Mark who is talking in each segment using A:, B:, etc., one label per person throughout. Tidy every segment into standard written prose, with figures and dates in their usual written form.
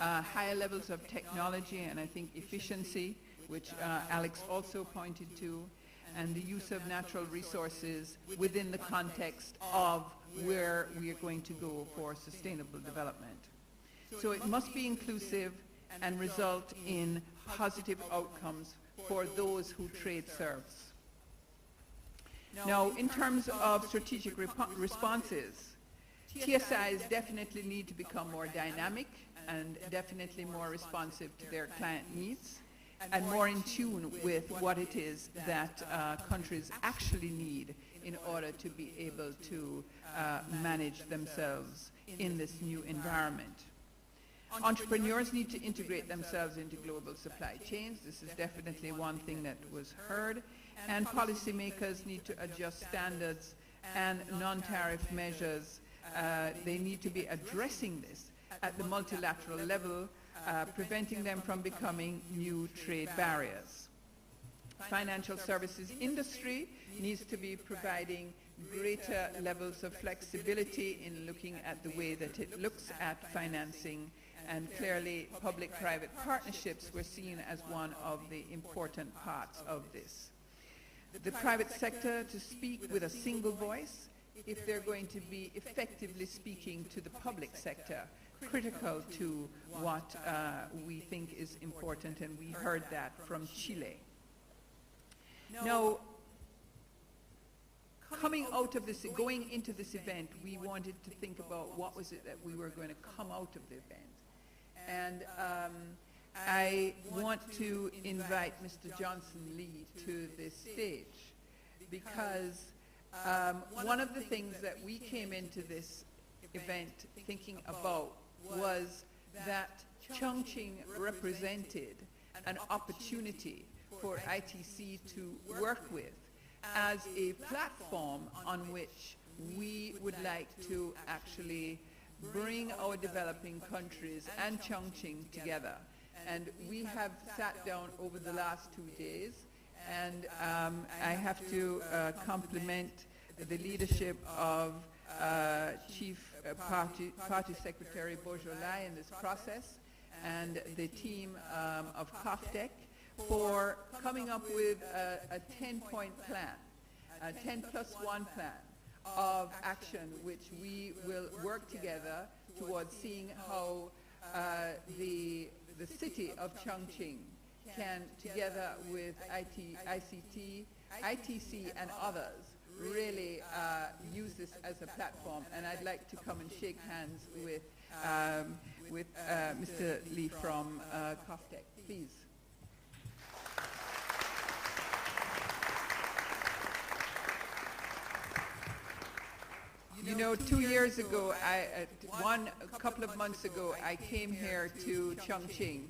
A: higher levels of technology and I think efficiency, which Alex also pointed to, and the use of natural resources within the context of where we are going to go for sustainable development. So it must be inclusive and result in positive outcomes for those who trade serves. Now, in terms of strategic responses, TSIs definitely need to become more dynamic and definitely more responsive to their client needs and more in tune with what it is that countries actually need in order to be able to manage themselves in this new environment. Entrepreneurs need to integrate themselves into global supply chains. This is definitely one thing that was heard. And policymakers need to adjust standards and non-tariff measures. They need to be addressing this at the multilateral level, preventing them from becoming new trade barriers. Financial services industry needs to be providing greater levels of flexibility in looking at the way that it looks at financing, and clearly public-private partnerships were seen as one of the important parts of this. The private sector to speak with a single voice if they're going to be effectively speaking to the public sector, critical to what we think is important, and we heard that from Chile. Now, coming out of this, going into this event, we wanted to think about what was it that we were going to come out of the event. And I want to invite Mr. Johnson Lee to this stage because one of the things that we came into this event thinking about was that Chongqing represented an opportunity for ITC to work with as a platform on which we would like to actually bring our developing countries and Chongqing together. And we have sat down over the last 2 days, and I have to compliment the leadership of Chief Party Secretary Beaujolais in this process, and the team of COFTEC for coming up with a 10-point plan, a 10+1 plan of action, which we will work together towards seeing how the city of Chongqing can, together with ICT, ITC, and others, really use this as a platform. And I'd like to come and shake hands with Mr. Lee from COFTEC, please. You know, 2 years ago, a couple of months ago, I came here to Chongqing,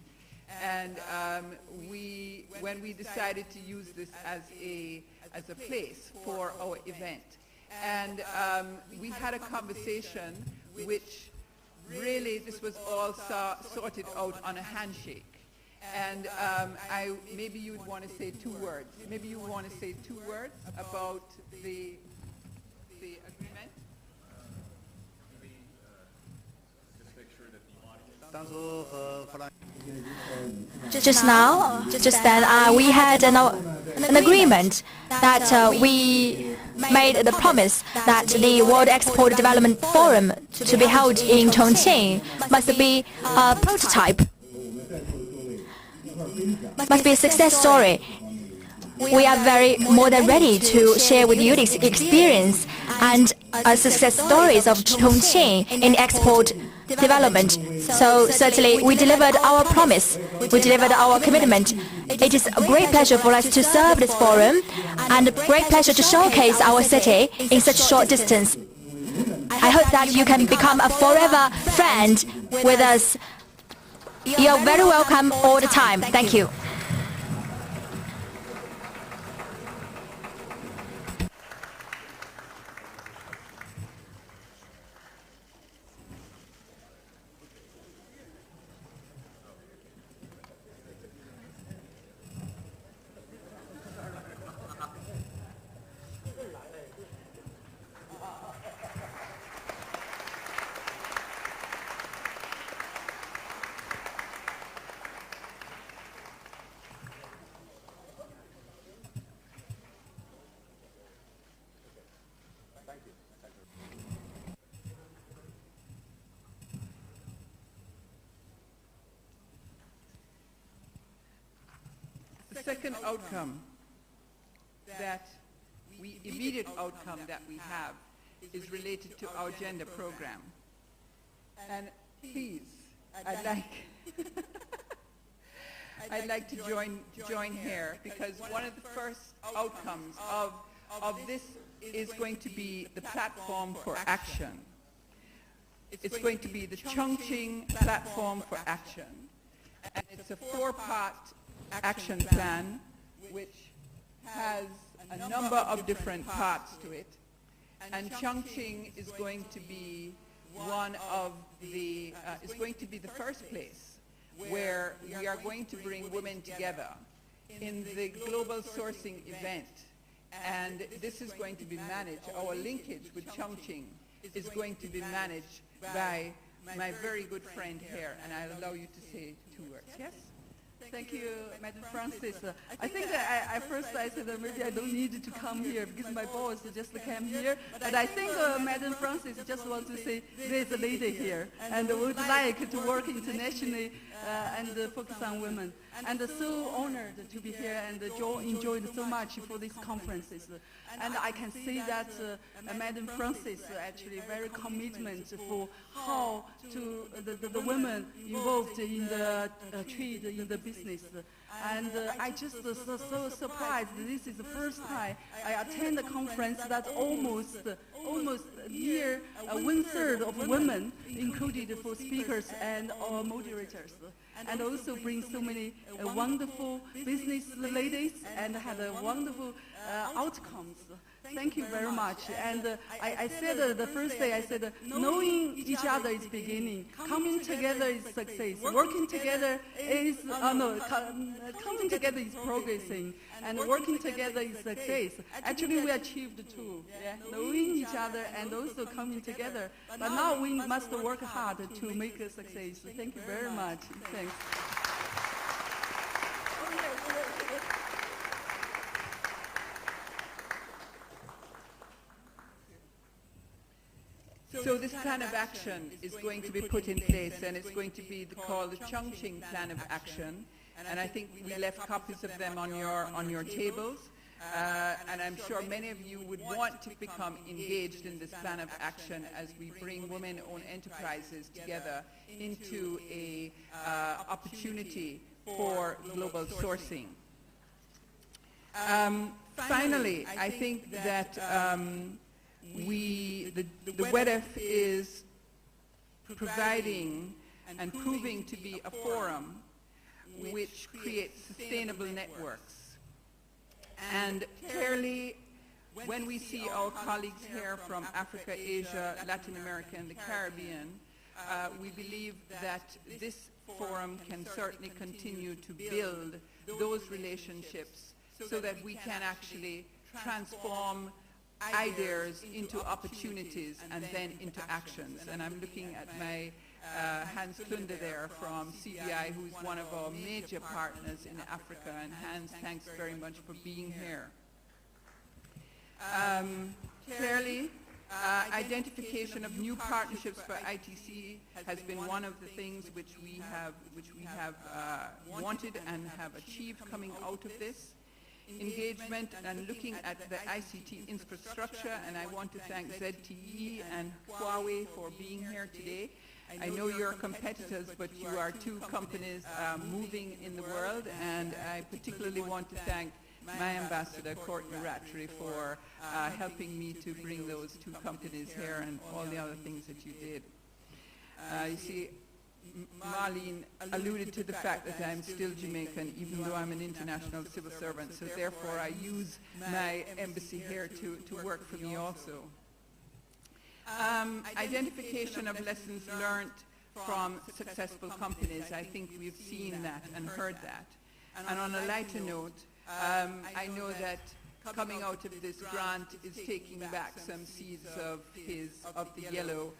A: and when we decided to use this as a place for our event, and we had a conversation which really this was all sorted out on a handshake. And maybe you'd want to say 2 words. Maybe you want to say 2 words about the agreement.
B: Just then, we had an agreement that we made the promise that the World Export Development Forum to be held in Chongqing must be a prototype, must be a success story. We are more than ready to share with you the experience and success stories of Chongqing in export development. So certainly we delivered our promise, we delivered our commitment. It is a great pleasure for us to serve this forum and a great pleasure to showcase our city in such short distance. I hope that you can become a forever friend with us. You're very welcome all the time. Thank you.
A: The second outcome immediate outcome that we have is related to our gender program. And please, I'd like to join here, because one of the first outcomes of this is going to be the platform for action. It's going to be the Chongqing platform for action. And it's a 4-part action plan which has a number of different parts to it. And Chongqing is going to be is going to be the first place where we are going to bring women together in the global sourcing event. And this is going to be managed, our linkage with Chongqing is going to be managed by my very good friend here, and I'll allow you to say 2 words. Yes?
C: Thank you, Madam Francis. I think at first I said that maybe I don't need to come here because my boss just came here. But I think Madam Francis just wants to say there's a lady here and would like to work internationally and focus on women. And so honored to be here and enjoyed so much for these conferences. And I can see that Madam Francis actually very commitment for how to the women involved in the trade, in the business. And I just so surprised. This is the first time I attend a conference that almost near 1/3 of women included for speakers and moderators, and also bring so many wonderful business ladies and had wonderful outcomes. Thank you very much. And I said the first day, I said, knowing each other is beginning. Coming together is success. Working together is, coming together is progressing. And working together is success. Actually, we achieved 2. Yeah? Knowing each other and also coming together. But now we must work hard to make a success. Thank you very much. Thanks.
A: So this plan of action is going to be put in place, and it's going to be called the Chongqing Plan of Action. And I think we left copies of them on your tables. And I'm sure many of you would want to become engaged in this plan of action as we bring women-owned enterprises together into a opportunity for global sourcing. Finally, I think that the WEDF is providing and proving to be a forum which creates sustainable networks. And clearly, when we see our colleagues here from Africa, Asia, Latin America, and the Caribbean, we believe that this forum can certainly continue to build those relationships so that we can actually transform ideas into opportunities and then into actions. And I'm looking at my Hans Klunde there from CBI, who's one of our major partners in Africa. And Hans, thanks very much for being here. Clearly, identification of new partnerships for ITC has been one of the things which we have wanted and have achieved coming out of this. Engagement and looking at the ICT infrastructure, and I want to thank ZTE and Huawei for being here today. I know you're competitors, but you are 2 companies moving in the world, and I particularly want to thank my ambassador, Courtney Rattray, for helping me to bring those 2 companies here and all the other things that you did. You see, Marlene alluded to the fact that I'm still Jamaican, even though I'm an international civil servant, so therefore I use my embassy here to work for me also. Identification of lessons learned from successful companies. I think we've seen that and heard that. And on a lighter note, I know that coming out of this grant is taking back some seeds of the yellow